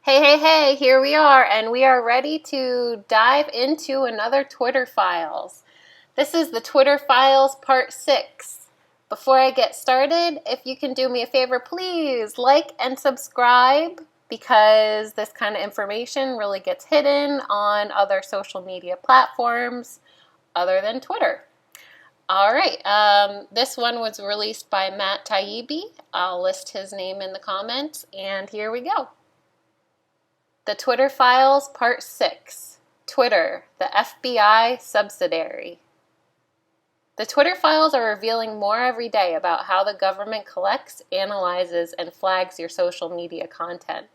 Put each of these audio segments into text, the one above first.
Hey, here we are, and we are ready to dive into another Twitter Files. This is the Twitter Files Part 6. Before I get started, if you can do me a favor, please like and subscribe because this kind of information really gets hidden on other social media platforms other than Twitter. All right, this one was released by Matt Taibbi. I'll list his name in the comments, and here we go. The Twitter Files Part 6. Twitter, the FBI Subsidiary. The Twitter Files are revealing more every day about how the government collects, analyzes, and flags your social media content.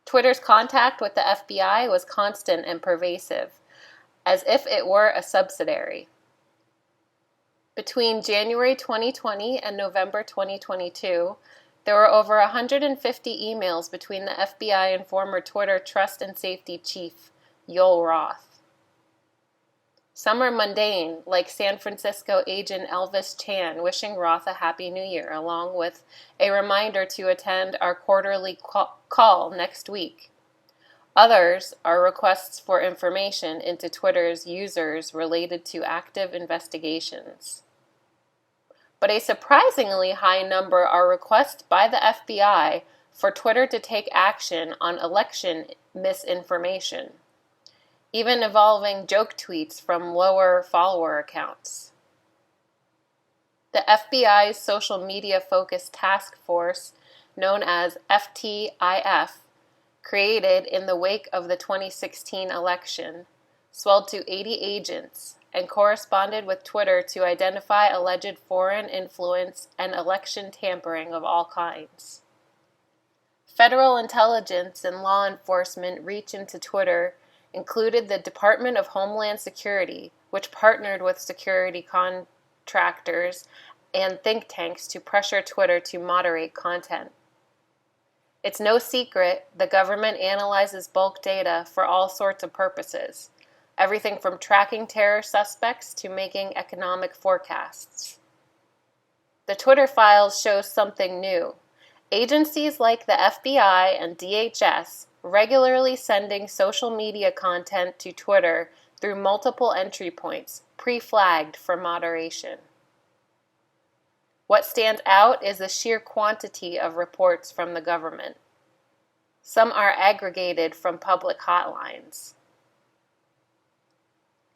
Twitter's contact with the FBI was constant and pervasive, as if it were a subsidiary. Between January 2020 and November 2022, there were over 150 emails between the FBI and former Twitter Trust and Safety Chief, Yoel Roth. Some are mundane, like San Francisco agent Elvis Chan wishing Roth a Happy New Year, along with a reminder to attend our quarterly call next week. Others are requests for information into Twitter's users related to active investigations. But a surprisingly high number are requests by the FBI for Twitter to take action on election misinformation, even involving joke tweets from lower follower accounts. The FBI's social media-focused task force, known as FTIF, created in the wake of the 2016 election, swelled to 80 agents, and corresponded with Twitter to identify alleged foreign influence and election tampering of all kinds. Federal intelligence and law enforcement reach into Twitter included the Department of Homeland Security, which partnered with security contractors and think tanks to pressure Twitter to moderate content. It's no secret the government analyzes bulk data for all sorts of purposes, everything from tracking terror suspects to making economic forecasts. The Twitter Files show something new. Agencies like the FBI and DHS regularly sending social media content to Twitter through multiple entry points, pre-flagged for moderation. What stands out is the sheer quantity of reports from the government. Some are aggregated from public hotlines.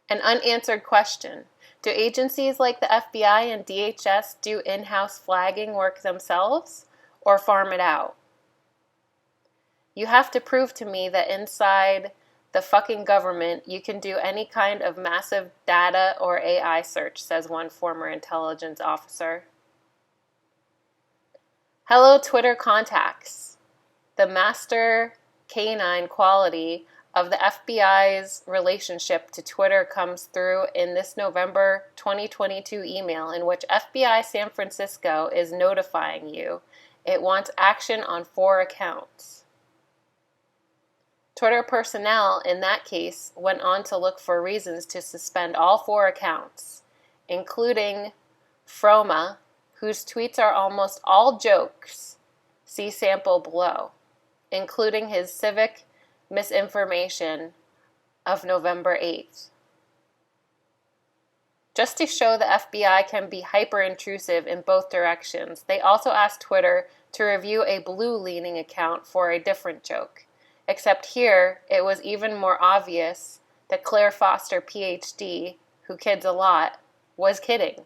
An unanswered question. Do agencies like the FBI and DHS do in-house flagging work themselves or farm it out? You have to prove to me that inside the fucking government you can do any kind of massive data or AI search, says one former intelligence officer. Hello, Twitter contacts. The master canine quality of the FBI's relationship to Twitter comes through in this November 2022 email in which FBI San Francisco is notifying you it wants action on 4 accounts. Twitter personnel in that case went on to look for reasons to suspend all 4 accounts, including Froma, whose tweets are almost all jokes, see sample below, including his civic misinformation of November 8th. Just to show the FBI can be hyper-intrusive in both directions, they also asked Twitter to review a blue-leaning account for a different joke. Except here, it was even more obvious that Claire Foster, PhD, who kids a lot, was kidding.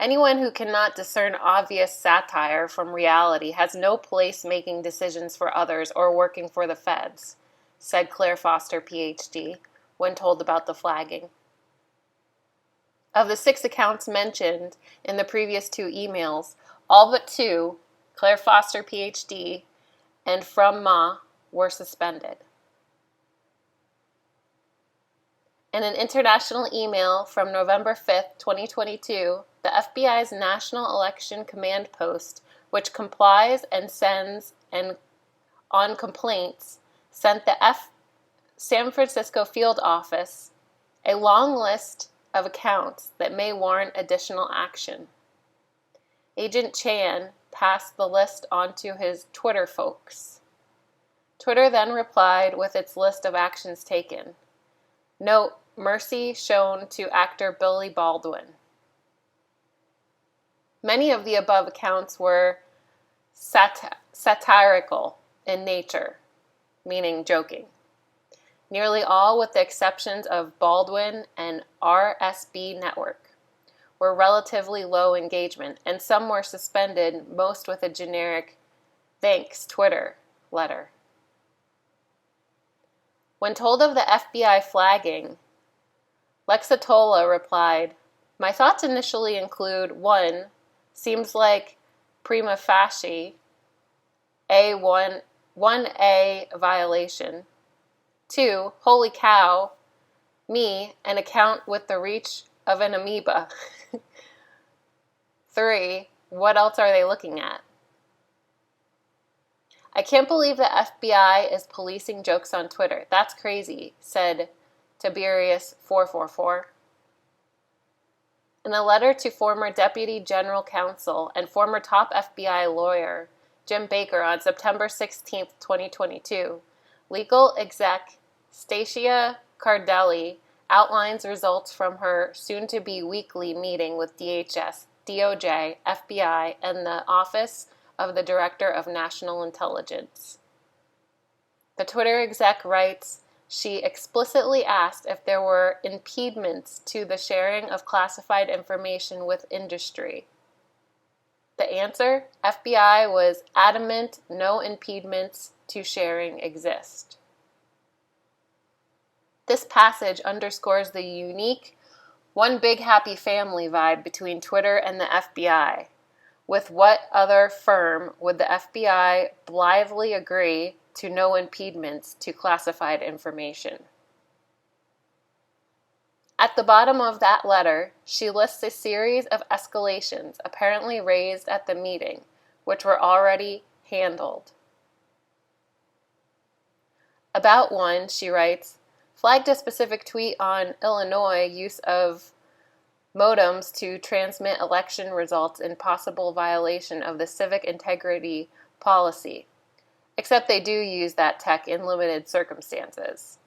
Anyone who cannot discern obvious satire from reality has no place making decisions for others or working for the feds, said Claire Foster, PhD, when told about the flagging. Of the 6 accounts mentioned in the previous 2 emails, all but 2, Claire Foster, PhD, and From Ma, were suspended. In an international email from November 5th, 2022, the FBI's National Election Command Post, which complies and sends on complaints, sent the San Francisco field office a long list of accounts that may warrant additional action. Agent Chan passed the list on to his Twitter folks. Twitter then replied with its list of actions taken. Note, mercy shown to actor Billy Baldwin. Many of the above accounts were satirical in nature, meaning joking. Nearly all, with the exceptions of Baldwin and RSB Network, were relatively low engagement, and some were suspended, most with a generic "Thanks, Twitter" letter. When told of the FBI flagging, Lexatola replied, "My thoughts initially include 1. Seems like prima facie a 1A violation. 2. Holy cow, me, an account with the reach of an amoeba. 3. What else are they looking at? I can't believe the FBI is policing jokes on Twitter. That's crazy," said Tiberius444. In a letter to former Deputy General Counsel and former top FBI lawyer Jim Baker on September 16, 2022, legal exec Stacia Cardelli outlines results from her soon-to-be weekly meeting with DHS, DOJ, FBI, and the Office of the Director of National Intelligence. The Twitter exec writes, she explicitly asked if there were impediments to the sharing of classified information with industry. The answer, FBI was adamant no impediments to sharing exist. This passage underscores the unique one big happy family vibe between Twitter and the FBI. With what other firm would the FBI blithely agree to no impediments to classified information? At the bottom of that letter, she lists a series of escalations apparently raised at the meeting, which were already handled. About one, she writes, flagged a specific tweet on Illinois use of modems to transmit election results in possible violation of the civic integrity policy, except they do use that tech in limited circumstances.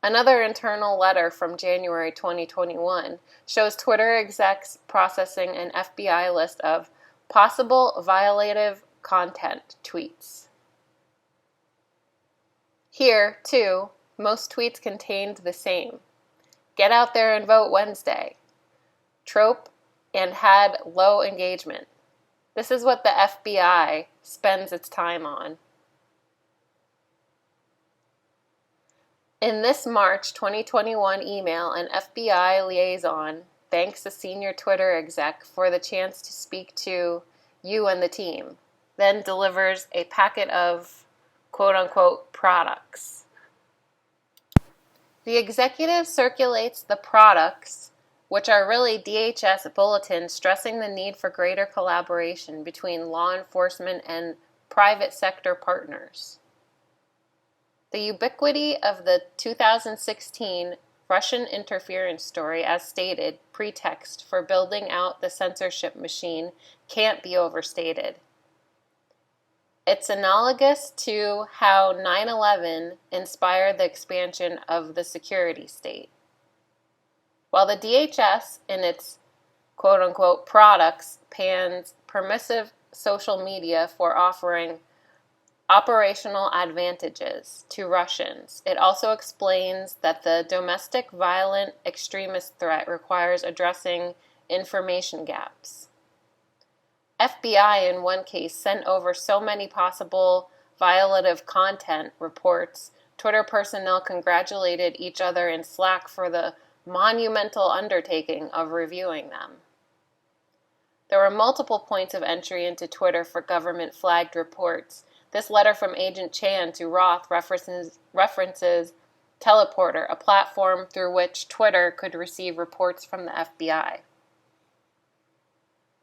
Another internal letter from January 2021 shows Twitter execs processing an FBI list of possible violative content tweets. Here, too, most tweets contained the same. Get out there and vote Wednesday. Trope and had low engagement. This is what the FBI spends its time on. In this March 2021 email, an FBI liaison thanks a senior Twitter exec for the chance to speak to you and the team, then delivers a packet of quote-unquote products. The executive circulates the products, which are really DHS bulletins stressing the need for greater collaboration between law enforcement and private sector partners. The ubiquity of the 2016 Russian interference story, as stated, pretext for building out the censorship machine, can't be overstated. It's analogous to how 9/11 inspired the expansion of the security state. While the DHS, in its quote-unquote products, pans permissive social media for offering operational advantages to Russians, it also explains that the domestic violent extremist threat requires addressing information gaps. FBI, in one case, sent over so many possible violative content reports, Twitter personnel congratulated each other in Slack for the monumental undertaking of reviewing them. There were multiple points of entry into Twitter for government-flagged reports. This letter from Agent Chan to Roth references Teleporter, a platform through which Twitter could receive reports from the FBI.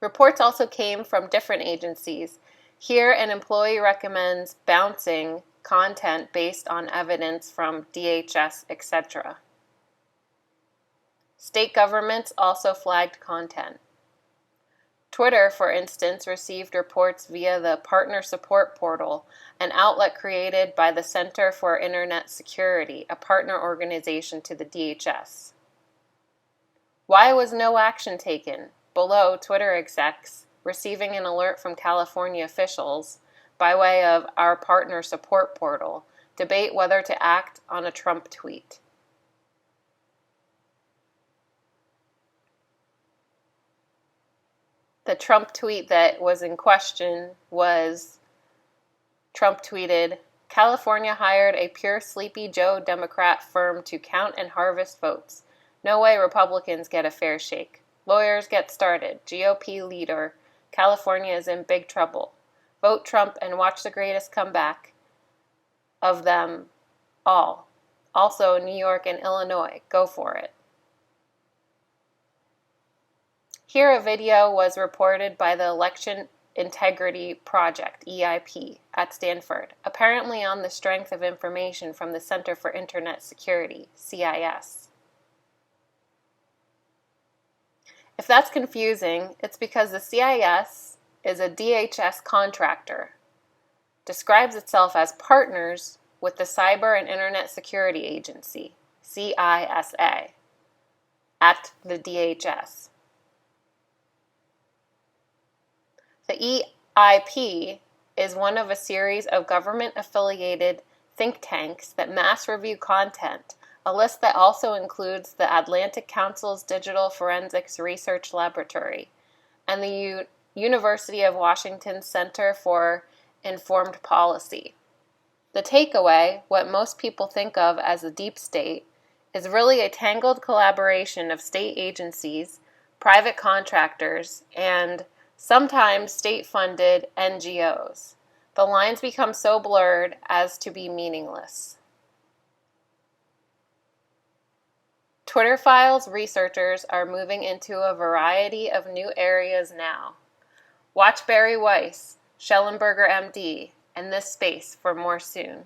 Reports also came from different agencies. Here, an employee recommends bouncing content based on evidence from DHS, etc. State governments also flagged content. Twitter, for instance, received reports via the Partner Support Portal, an outlet created by the Center for Internet Security, a partner organization to the DHS. Why was no action taken? Below, Twitter execs, receiving an alert from California officials by way of our Partner Support Portal, debate whether to act on a Trump tweet. The Trump tweet that was in question was, Trump tweeted, California hired a pure Sleepy Joe Democrat firm to count and harvest votes. No way Republicans get a fair shake. Lawyers get started. GOP leader, California is in big trouble. Vote Trump and watch the greatest comeback of them all. Also, New York and Illinois. Go for it. Here a video was reported by the Election Integrity Project, EIP, at Stanford, apparently on the strength of information from the Center for Internet Security, CIS. If that's confusing, it's because the CIS is a DHS contractor, describes itself as partners with the Cyber and Internet Security Agency, CISA, at the DHS. The EIP is one of a series of government-affiliated think tanks that mass review content, a list that also includes the Atlantic Council's Digital Forensics Research Laboratory and the University of Washington Center for Informed Policy. The takeaway, what most people think of as a deep state, is really a tangled collaboration of state agencies, private contractors, and sometimes state-funded NGOs. The lines become so blurred as to be meaningless. Twitter Files researchers are moving into a variety of new areas now. Watch Barry Weiss, Schellenberger MD, and this space for more soon.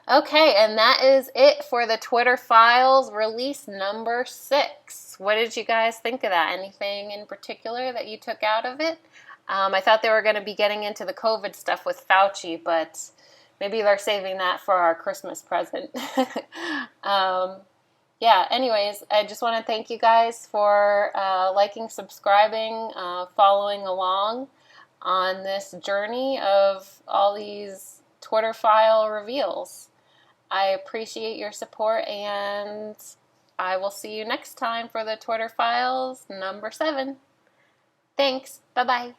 Okay, and that is it for the Twitter Files release number 6. What did you guys think of that? Anything in particular that you took out of it? I thought they were going to be getting into the COVID stuff with Fauci, but maybe they're saving that for our Christmas present. Yeah, anyways, I just want to thank you guys for liking, subscribing, following along on this journey of all these Twitter file reveals. I appreciate your support, and I will see you next time for the Twitter Files number 7. Thanks. Bye-bye.